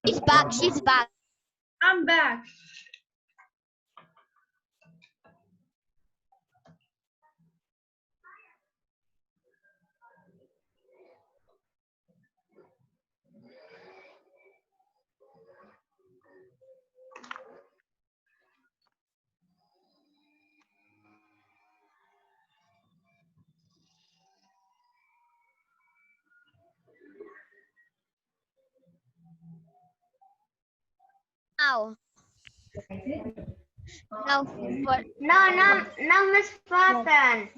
She's back. She's back. I'm back. Now. Now, for No, Miss Patton.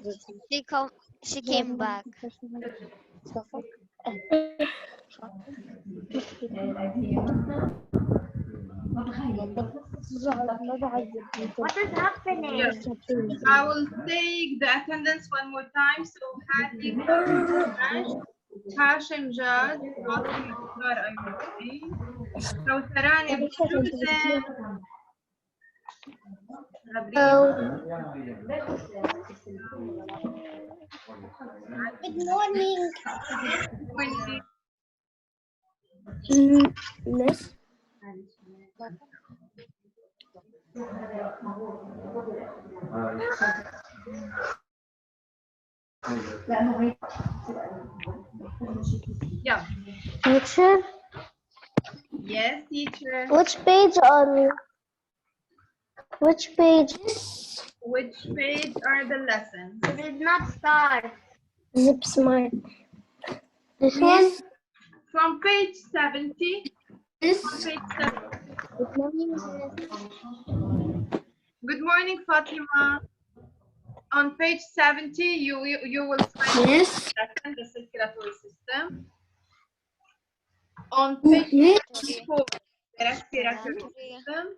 she came back. What is happening? Yeah. I will take the attendance one more time. So Hadi, Hashim, Jad, Fatima, Mukhtar, Ayubi, Kawtharani, Susan, Good morning. Miss. Yeah. Teacher, Yes, teacher. which page are you? Which page? Which page are the lessons? We did not start. Zip Smart. This one? From page 70. This. From page 70. Good morning. Good morning, Fatima. On page 70, you will find Yes. the circulatory system. On page 74, the respiratory system.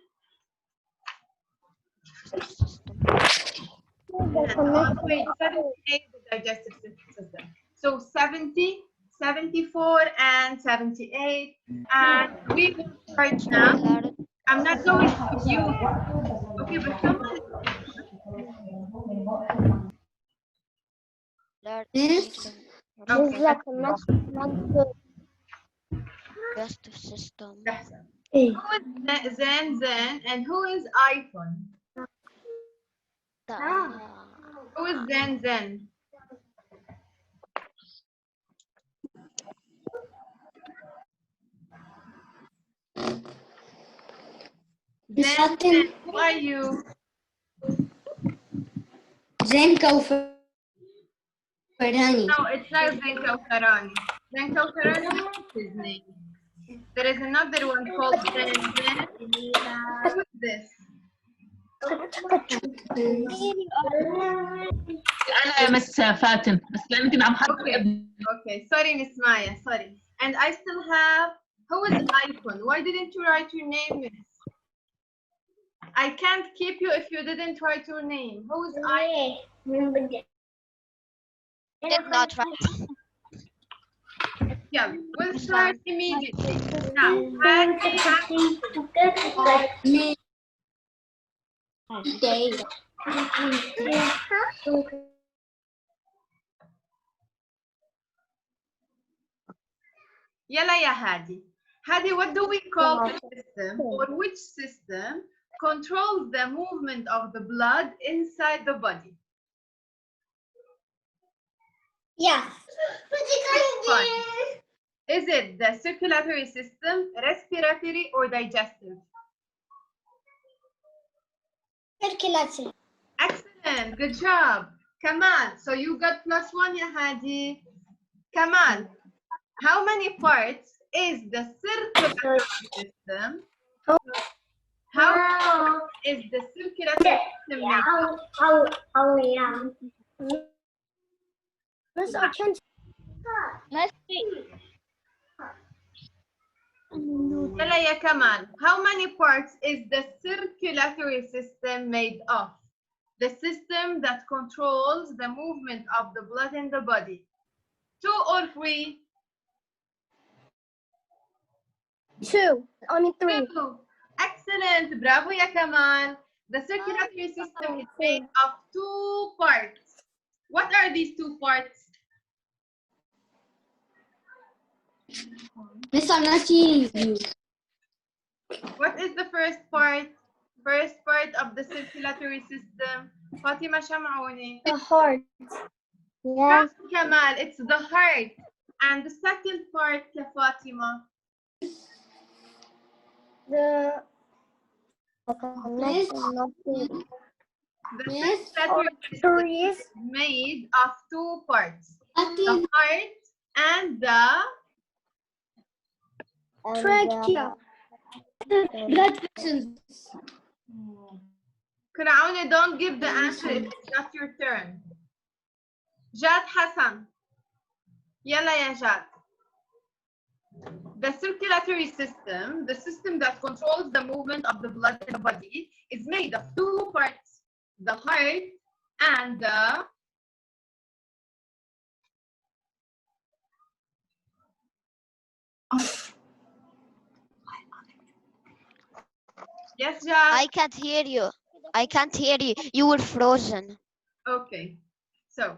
And on page 78, the digestive system. So 70, 74, and 78. And we will start now. I'm not going to use it. Okay, but someone. This. Okay. Digestive system. Hey. Who is Zen, and who is iPhone? Who is Zen? Zen, who are you? Zen Kawtharani. No, it's not Zen Kawtharani. Zen Kawtharani is his name. There is another one called Zen. Who is this? أنا مس فاتن بس لأنك عم حرك. Okay, sorry, Miss Maya, sorry. And I still have, who is iPhone? Why didn't you write your name, Miss? I can't keep you if you didn't write your name. Who is iPhone? Did not write. Yeah, we'll start immediately. Now, Yalla ya Hadi. Hadi, what do we call the system, or which system controls the movement of the blood inside the body? Yeah. Is it the circulatory system, respiratory, or digestive? Circulatory. Excellent, good job. Kamal, so you got +1, ya Hadi. Kamal, how many parts is the circulatory system? How is the circulatory system made up? Yeah. Miss, I can't. Let's see. Yalla ya Kamal, how many parts is the circulatory system made of? The system that controls the movement of the blood in the body. 2 or 3? 2. I mean 3. 2. Excellent. Bravo, ya Kamal. The circulatory system is made of 2 parts. What are these 2 parts? Miss, I'm not seeing you. What is the first part? First part of the circulatory system. Fatima Shamaouni. The heart. Yes. Kamal, it's the heart. And the second part, ya Fatima. The The Yes, circulatory system arteries. is made of two parts. The heart and the Trachea. Blood vessels. Karaouni, don't give the answer if it's not your turn. Jad Hassan. Yalla ya Jad. The circulatory system, the system that controls the movement of the blood in the body, is made of two parts, the heart and the Yes, Jad. I can't hear you. I can't hear you. You were frozen. Okay. So,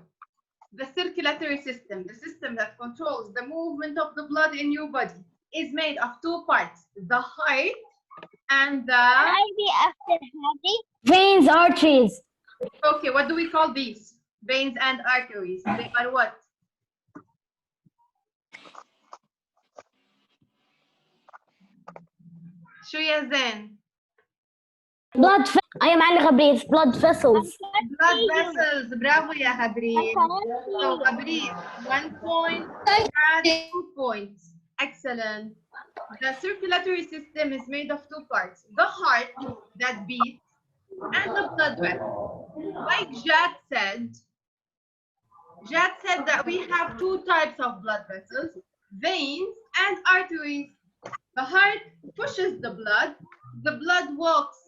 the circulatory system, the system that controls the movement of the blood in your body, is made of two parts, the heart and the... Veins, arteries. Okay, what do we call these? Veins and arteries. They are what? شو يا زين؟ Blood. I am Ali Ghabris. Blood vessels. Blood vessels. Bravo يا Habib. So Habib, 1 point, and 2 points. Excellent. The circulatory system is made of two parts. The heart that beats and the blood vessel. Like Jad said that we have two types of blood vessels, veins and arteries. The heart pushes the blood walks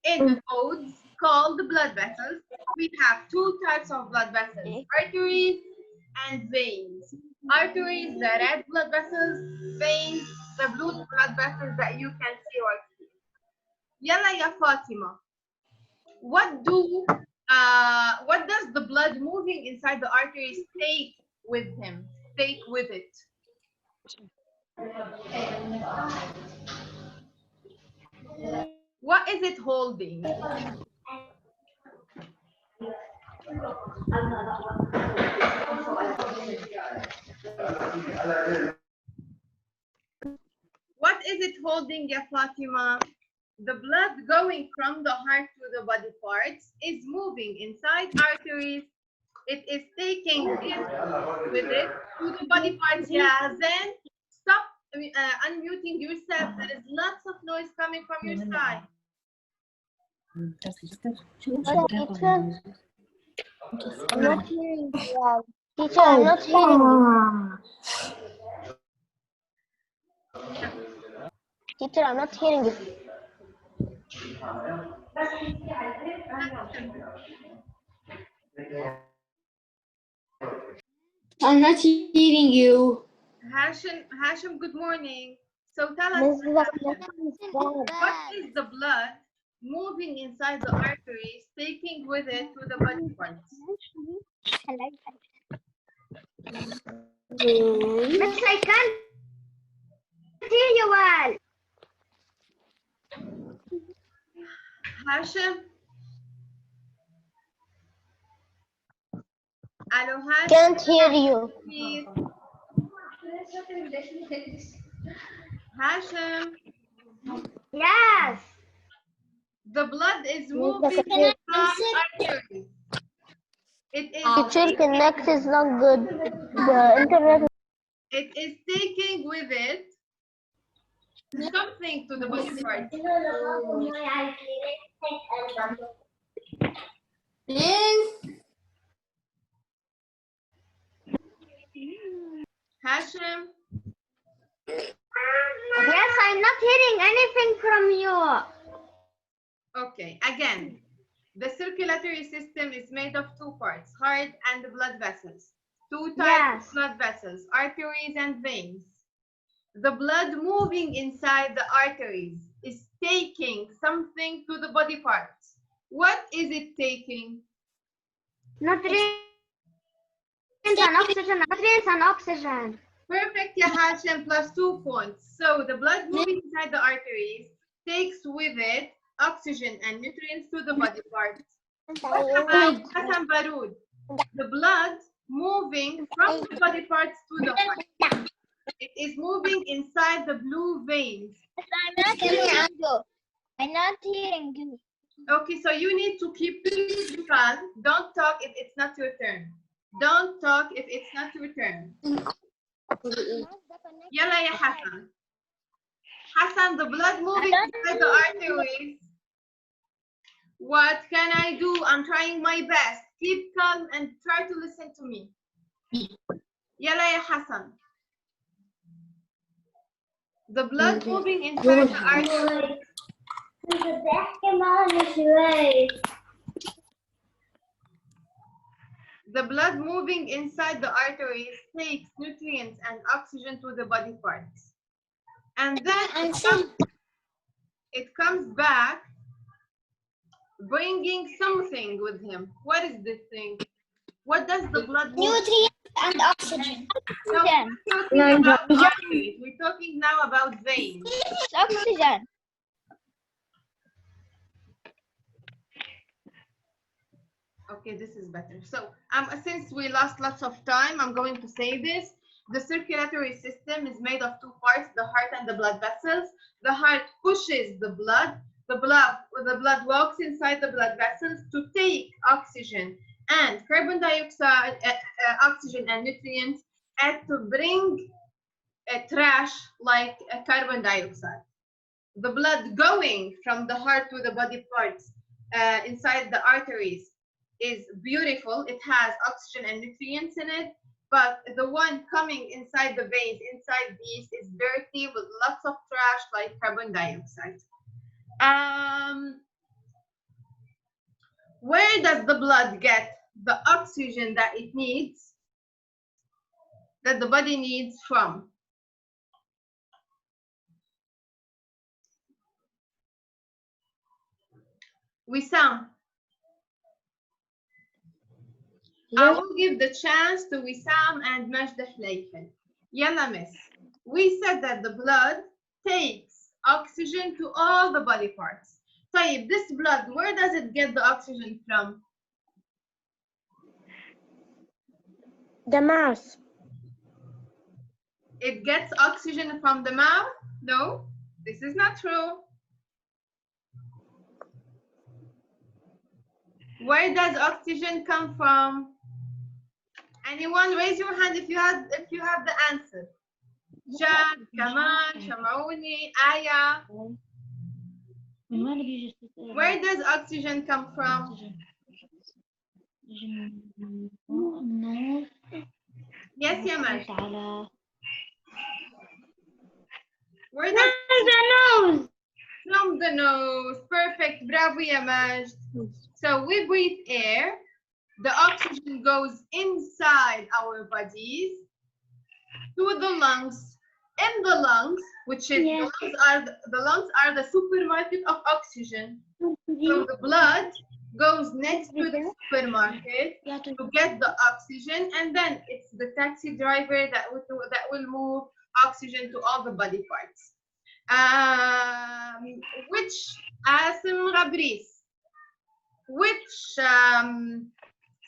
in nodes called the blood vessels. We have two types of blood vessels, arteries and veins. Arteries, the red blood vessels, veins, the blue blood vessels that you can see right here. Yalla ya Fatima. What does the blood moving inside the arteries take with it? What is it holding? What is it holding, ya Fatima? The blood going from the heart to the body parts is moving inside arteries. It is taking it with it to the body parts. Yeah, then stop unmuting yourself. There is lots of noise coming from your side. I'm not hearing you. Teacher, I'm not hearing you. Teacher, I'm not hearing you. I'm not hearing you. Hashim, good morning. So tell us, Miss, what is the blood moving inside the arteries, taking with it to the body parts? Miss, I can't hear you well. Hashim? Hello, Hashim? Can't hear you. Please. Hashim, Yes. the blood is Miss, moving the from arteries. It is teacher connect is not good. The internet. It is taking with it something to the body parts. Yes. Hashim, Yes, I'm not hearing anything from you. okay, again, the circulatory system is made of two parts, heart and the blood vessels. Two types of blood vessels, arteries and veins. The blood moving inside the arteries is taking something to the body parts. What is it taking? Nutrients and oxygen. Nutrients and oxygen. Perfect, ya Hashim, plus 2 points. So the blood moving inside the arteries takes with it oxygen and nutrients to the body parts. What about Hassan Baroud? The blood moving from the body parts to the heart. It is moving inside the blue veins. I'm not hearing you. I'm not hearing you. Okay, so you need to keep calm. Don't talk if it's not your turn. Don't talk if it's not your turn. Yalla ya Hassan. Hassan, the blood moving inside the arteries. What can I do? I'm trying my best. Keep calm and try to listen to me. Yalla ya Hassan. The blood moving inside the arteries. The blood moving inside the arteries takes nutrients and oxygen to the body parts. And then it comes back bringing something with him. What is this thing? What does the blood move? Nutrients and oxygen. No, we're talking about arteries. We're talking now about veins. It's oxygen. Okay, this is better. So, since we lost lots of time, I'm going to say this. The circulatory system is made of two parts, the heart and the blood vessels. The heart pushes the blood. The blood walks inside the blood vessels to take oxygen and carbon dioxide, oxygen and nutrients, and to bring trash like carbon dioxide. The blood going from the heart to the body parts inside the arteries is beautiful. It has oxygen and nutrients in it, but the one coming inside the veins, inside these, is dirty with lots of trash like carbon dioxide. Where does the blood get the oxygen that it needs, that the body needs from? Wissam. I will give the chance to Wissam and Majda Hlayfel. Yalla miss. We said that the blood takes oxygen to all the body parts. طيب, this blood, where does it get the oxygen from? The mouth. It gets oxygen from the mouth? No, this is not true. Where does oxygen come from? Anyone raise your hand if you have the answer. Jad, Kamal, Shamaouni, Aya. Where does oxygen come from? Yes, Yaman. Where does the nose. From the nose. Perfect. Bravo, Yamaj. So we breathe air. The oxygen goes inside our bodies to the lungs. In the lungs, which is the lungs are the supermarket of oxygen. So the blood goes next to the supermarket to get the oxygen, and then it's the taxi driver that will move oxygen to all the body parts. Which Asim Rabris, which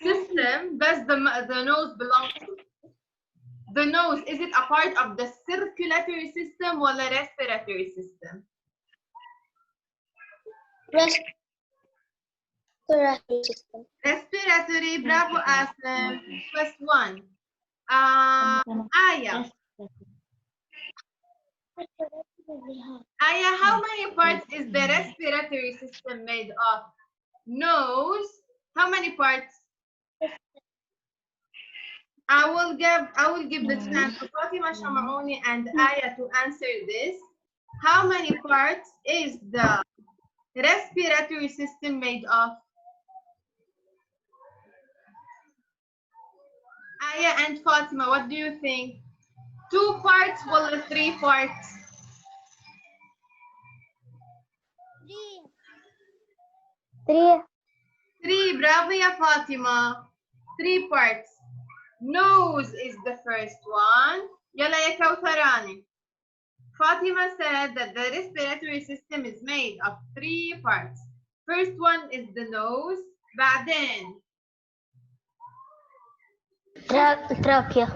system does the nose belong to? The nose, is it a part of the circulatory system or the respiratory system? Respiratory system. Respiratory, bravo Asim. Plus one. Aya. Aya, how many parts is the respiratory system made of? Nose, how many parts? I will give the chance to Fatima, Shamaouni, and Aya to answer this. How many parts is the respiratory system made of? Aya and Fatima, what do you think? 2 parts or 3 parts? 3. 3, bravo ya Fatima. 3 parts. Nose is the first one. Yalla ya Kawtharani. Fatima said that the respiratory system is made of 3 parts. First one is the nose, بعدين Trachea.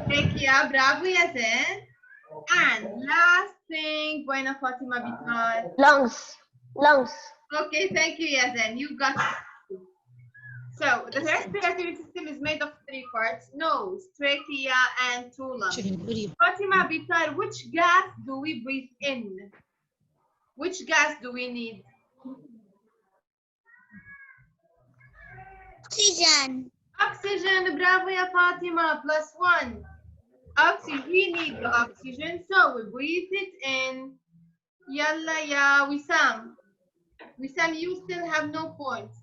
trachea, bravo يا زين. And last thing, buena Fatima Bitar. Lungs. Okay, thank you, Yazen. You got it. So the respiratory system is made of 3 parts: nose, trachea, and 2 lungs. Fatima Bitar, which gas do we breathe in? Which gas do we need? Oxygen. Oxygen, bravo ya Fatima, +1. Oxygen, we need the oxygen, so we breathe it in. Yalla ya Wissam. Wissam, you still have no points.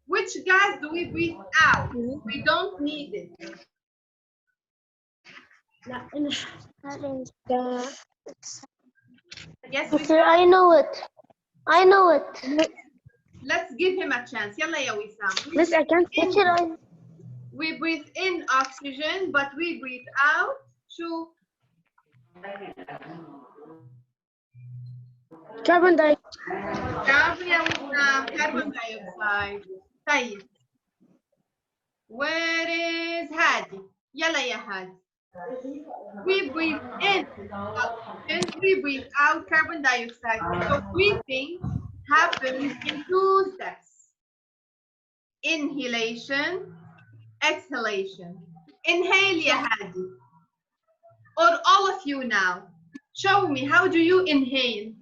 Which gas do we breathe out? We don't need it. Yes, Teacher, I know it. let's give him a chance. Yalla ya Wissam. Miss, I can't. Teacher, We breathe in oxygen, but we breathe out to carbon dioxide. carbon dioxide. طيب. Where is Hadi? Yalla ya Hadi. We breathe in oxygen, we breathe out carbon dioxide. So breathing happens in 2 steps: inhalation, exhalation. Inhale ya Hadi. Or all of you now. Show me, how do you inhale?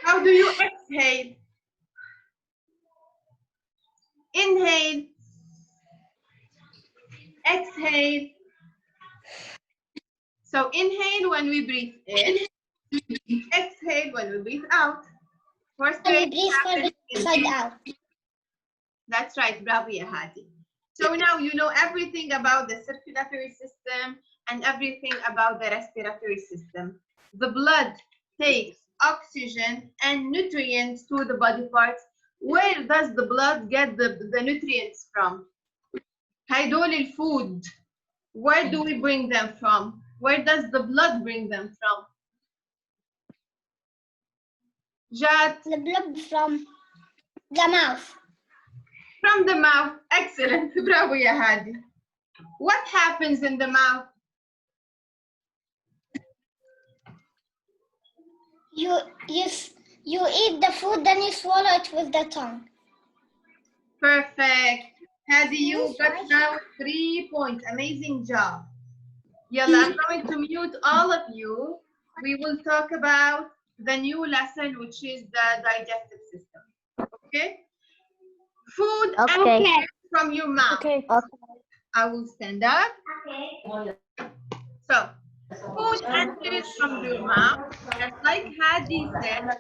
How do you exhale? Inhale. Exhale. So inhale when we breathe in. Exhale when we breathe out. First We breathe carbon dioxide out. That's right, bravo ya Hadi. So now you know everything about the circulatory system and everything about the respiratory system. The blood takes oxygen and nutrients to the body parts. Where does the blood get the nutrients from? هيدول الفود. Where do we bring them from? Where does the blood bring them from? Jad? The blood from the mouth. From the mouth. Excellent. Bravo ya Hadi. What happens in the mouth? You eat the food, then you swallow it with the tongue. Perfect. Hadi, you got now 3 points. Amazing job. Yalla, I'm going to mute all of you. We will talk about the new lesson, which is the digestive system. Okay? Food enters from your mouth. Okay. I will stand up. So, food enters from your mouth. Just like Hadi said,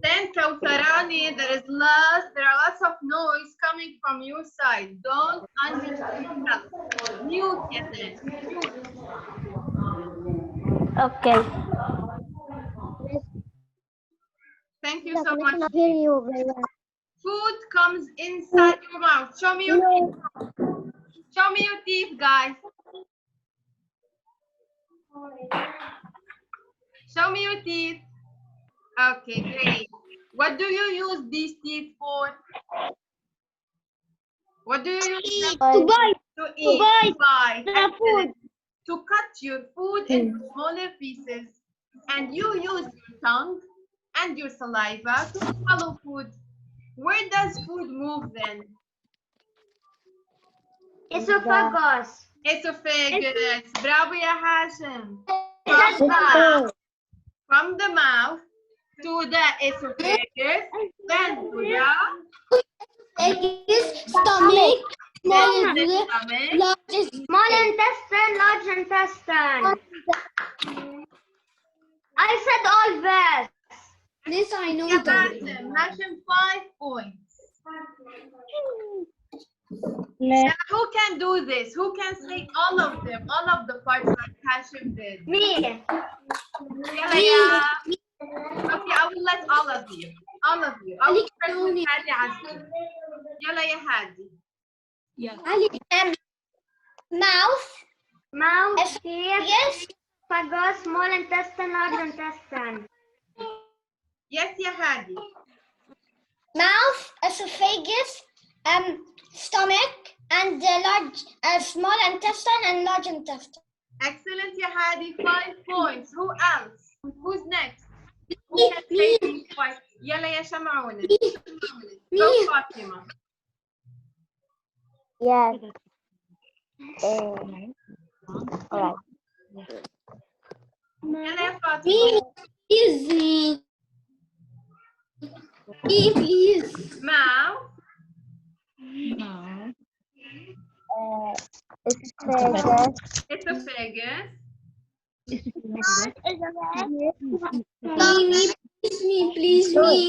then Kautarani, there are lots of noise coming from your side. Don't unmute yourself. Mute yourself. Okay. Thank you so much. Food comes inside your mouth. Show me your teeth. Show me your teeth, guys. Show me your teeth. Okay, great. What do you use these teeth for? What do you use them To buy. to eat? To buy. Food. To cut your food into smaller pieces. And you use your tongue and your saliva to swallow food. Where does food move then? Esophagus. Esophagus. Bravo ya Hashim. From the mouth to the esophagus, then to the Stomach. then to the stomach. Small intestine, large intestine. I said all this. This I know. Yeah, Hashim, 5 points. Now, who can do this? Who can say all of them, all of the parts like Hashim did? Me. Yeah. Okay, I will let all of you. All of you. I will start with Hadi Azmi. Yalla ya Hadi. Mouth, Mouth, teeth, Yes. esophagus, small intestine, large intestine. Yes يا هادي. Mouth, esophagus, stomach, and large, small intestine and large intestine. Excellent يا هادي. 5 points. Who else? Who's next? Who can say these twice? يلا يا شمعونة. Go فاطمة. Yes. Alright. يلا يا فاطمة. Please. Please. Mouth, Esophagus. esophagus, Please me.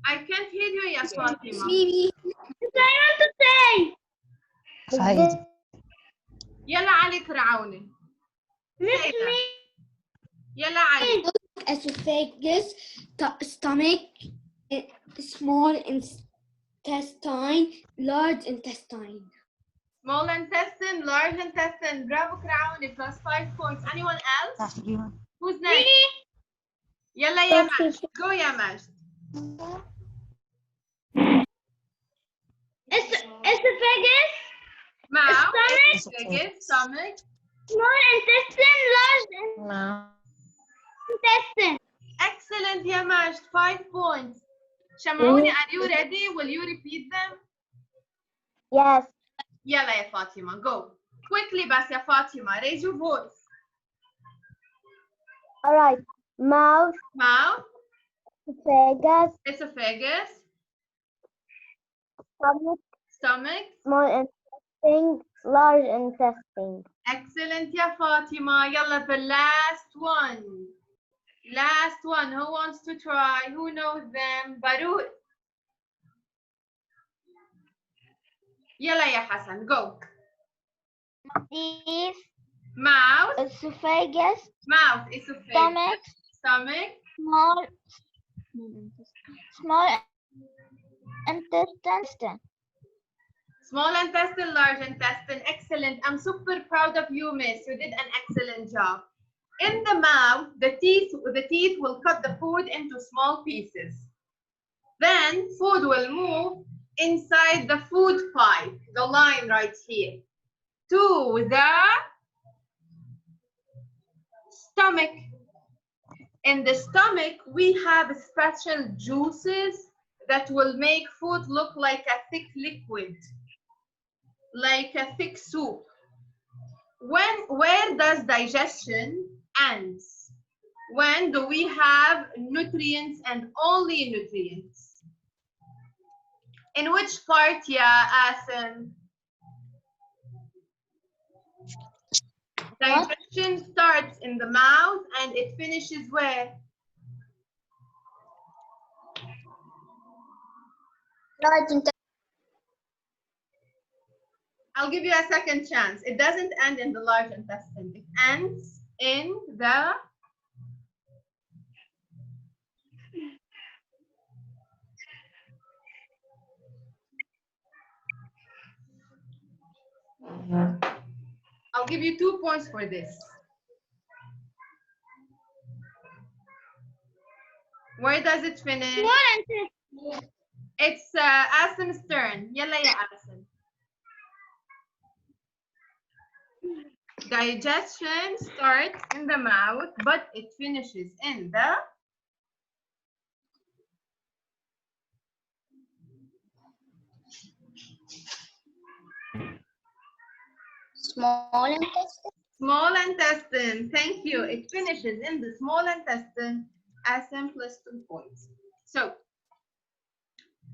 I can't hear you يا فاطمة. يلا علي فرعوني. يلا علي. Esophagus, stomach, small intestine, large intestine. Small intestine, large intestine. Bravo فرعوني. Plus 5 points. Anyone else? Who's next? يلا يا ماجد. Go يا ماجد. Esophagus, Mouth, esophagus, stomach. small intestine, large intestine. Excellent يا ماجد. 5 points. شمعوني, are you ready? Will you repeat them? Yes. يلا يا فاطمة. Go. Quickly بس يا فاطمة. Raise your voice. Alright. Mouth, Mouth, esophagus, esophagus, stomach, stomach. small intestine, large intestine. Excellent يا فاطمة. يلا the last one. Last one. Who wants to try? Who knows them? Barut. يلا يا حسن. Go. Teeth, Mouth, esophagus, mouth, esophagus, stomach, small intestine. small intestine, large intestine. Excellent. I'm super proud of you, miss. You did an excellent job. In the mouth, the teeth will cut the food into small pieces. Then food will move inside the food pipe, the line right here, to the stomach. In the stomach, we have special juices that will make food look like a thick liquid, like a thick soup. Where does digestion ends? When do we have nutrients and only nutrients? In which part, yeah, Asim? Digestion starts in the mouth and it finishes where? Large intestine. I'll give you a second chance. It doesn't end in the large intestine. It ends in the I'll give you 2 points for this. Where does it finish? It's Asim's turn. Yalla ya Asim. Digestion starts in the mouth, but it finishes in the Small intestine. small intestine. Thank you. It finishes in the small intestine. Asim plus 2 points. So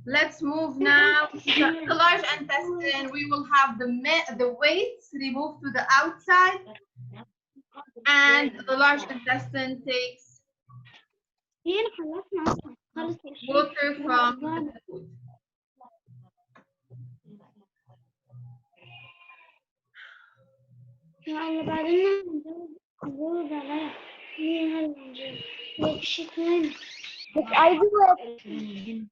let's move now to the large intestine. We will have the weights removed to the outside, and the large intestine takes water from the food. But I do it.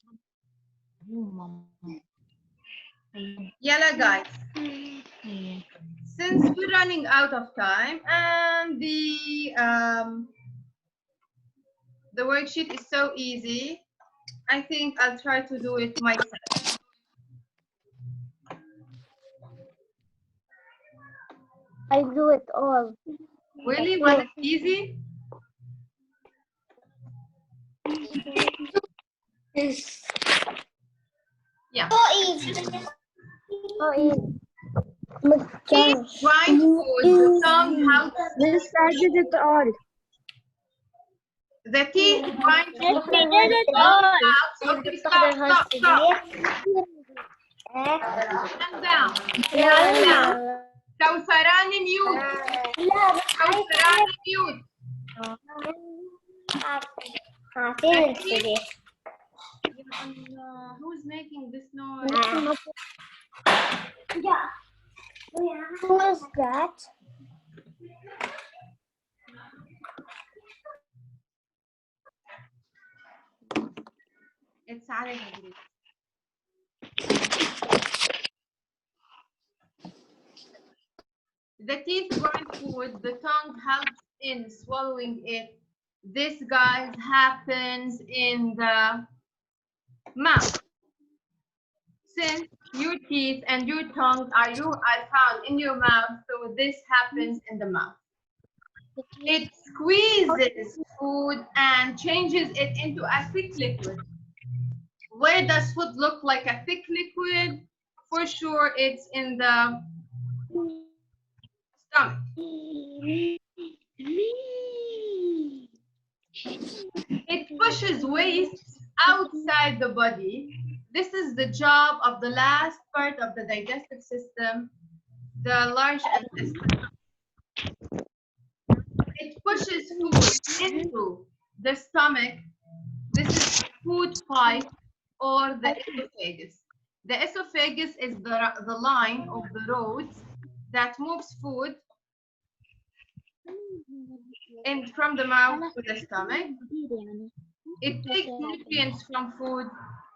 Yalla guys. Since we're running out of time and the worksheet is so easy, I think I'll try to do it myself. I do it all. Really? Was it easy? Yes. Yeah. So easy. Oh, easy. Teeth grind food, the tongue helps. This I did it all. The teeth grind food, I did it the tongue all. helps. Okay, stop. Stand down. كوثراني mute. كوثراني mute. Who's making this noise? Who is that? It's Ali Hadri. The teeth grind food, the tongue helps in swallowing it. This, guys, happens in the mouth. Since your teeth and your tongue are found in your mouth, so this happens in the mouth. It squeezes food and changes it into a thick liquid. Where does food look like a thick liquid? For sure, it's in the stomach. It pushes waste outside the body. This is the job of the last part of the digestive system, the large intestine. It pushes food into the stomach. This is the food pipe or the esophagus. The esophagus is the line of the road that moves food from the mouth to the stomach. It takes nutrients from food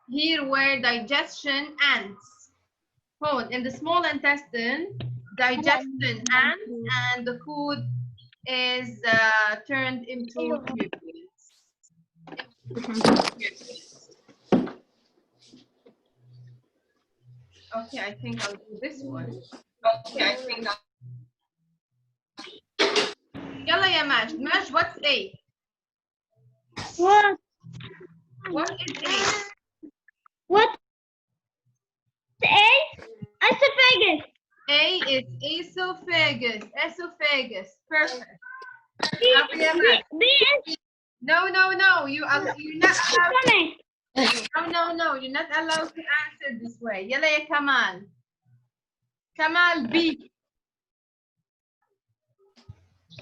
here where digestion ends. In the small intestine, digestion ends and the food is turned into nutrients. Okay, I think I'll do this one. Yalla ya Majd. Majd, what's A? What? What is A? What? A? Esophagus. A is esophagus. Esophagus. Perfect. B is No. You're not allowed. stomach. No. You're not allowed to answer this way. Yalla ya Kamal. Kamal, B.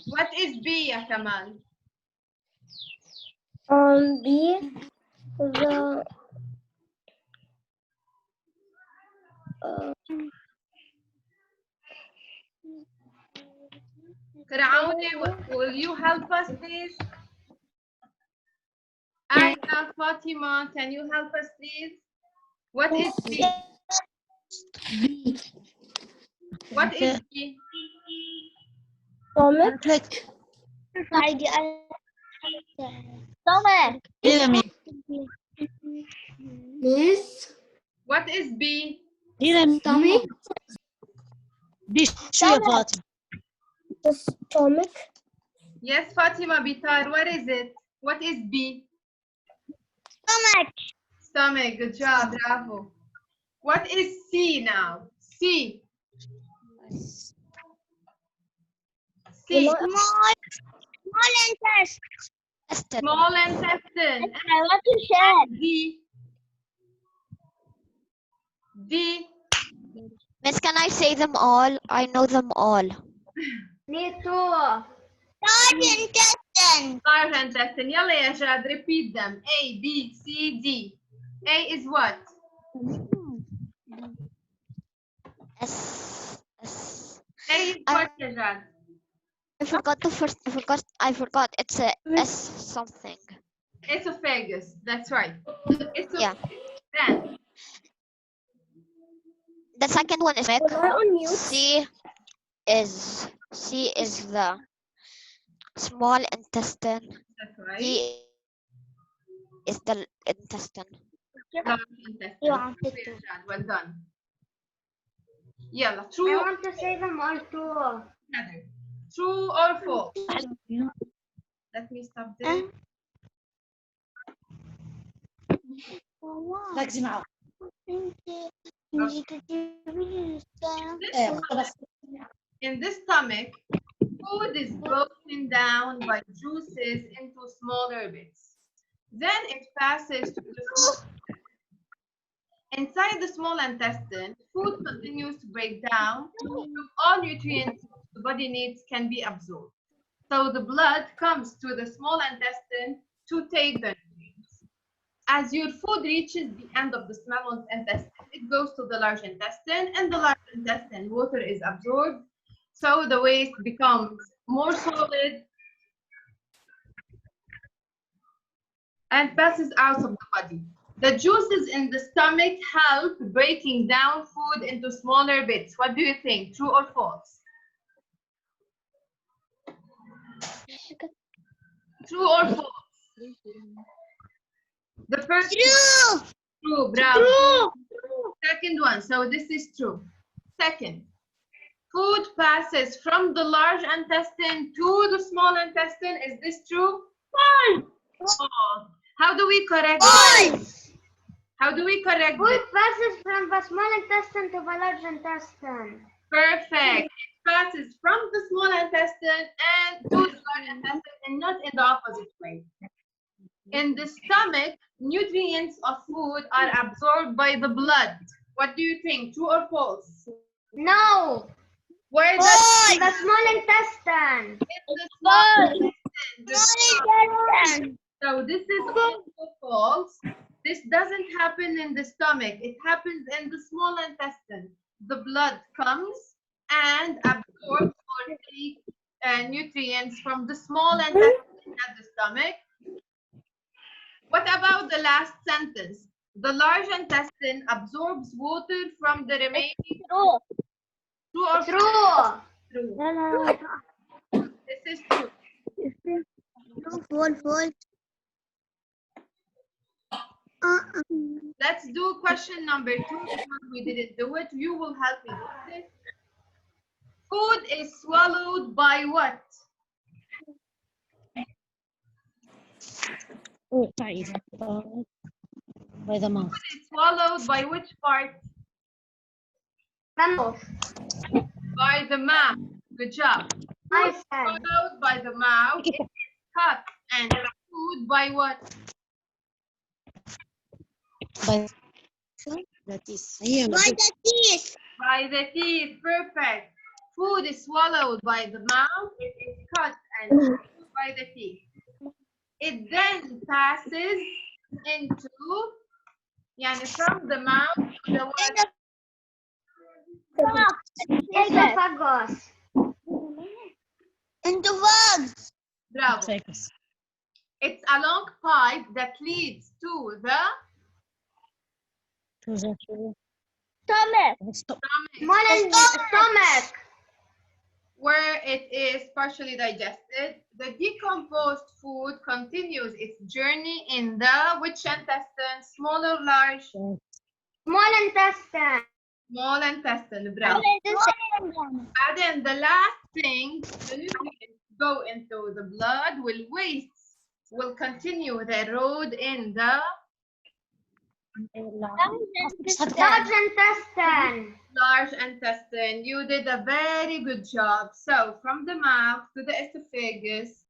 What is B, ya Kamal? B. The. Karaouni, will you help us, please? Aya, Fatima, can you help us, please? What is B? What is B? Stomach. Stomach. Yes. What is B? Stomach. The stomach. Yes, Fatima Bitar, what is it? What is B? Stomach. Stomach, good job, bravo. What is C now? C. C. Small intestine. Small intestine. I want to share. D. D. Miss, can I say them all? I know them all. Me too. Large intestine. Large intestine. Yalla ya Jad, repeat them. A, B, C, D. A is what? S. A is what, ya Jad? I forgot the first. I forgot. It's a S something. Esophagus. That's right. Yeah. Then The second one is stomach. We're on mute. C is the small intestine. That's right. D is the intestine. Large intestine. You wanted Very to. good. Well done. يلا I true. want to say them all too. Heather. True or false? Let me stop this. ركزي معه. In the stomach, food is broken down by juices into smaller bits. Then it passes to the small. Inside the small intestine, food continues to break down, so all nutrients the body needs can be absorbed. So the blood comes to the small intestine to take the nutrients. As your food reaches the end of the small intestine, it goes to the large intestine. In the large intestine, water is absorbed, so the waste becomes more solid and passes out of the body. The juices in the stomach help breaking down food into smaller bits. What do you think? True or false? True or false? The first one. True, bravo. True. Second one, so this is true. Second, food passes from the large intestine to the small intestine. Is this true? False. How do we correct this? How do we correct Food this? passes from the small intestine to the large intestine. Perfect. It passes from the small intestine and to the large intestine and not in the opposite way. In the stomach, nutrients of food are absorbed by the blood. What do you think? True or false? No, Where does the small intestine. in the small intestine? So this is also false. This doesn't happen in the stomach. It happens in the small intestine. The blood comes and absorbs or takes nutrients from the small intestine at the stomach. What about the last sentence? The large intestine absorbs water from the remaining. True or false? True. True. This is true. Let's do question number 2 because we didn't do it. You will help me do this. Food is swallowed by what? By the mouth. Food is swallowed by which part? Mouth. By the mouth. Good job. I Food is said. swallowed by the mouth. It is cut and chewed by what? By the teeth. By the teeth. Perfect. Food is swallowed by the mouth. It is cut and chewed by the teeth. It then passes into, from the mouth to the what? Esophagus. Bravo. It's a long pipe that leads to the Stomach. where it is partially digested. The decomposed food continues its journey in the which intestine? Small or large? Small intestine. Small intestine. Bravo. And then the last thing, the nutrients go into the blood, will continue their road in the Large intestine. large intestine. You did a very good job. So from the mouth to the esophagus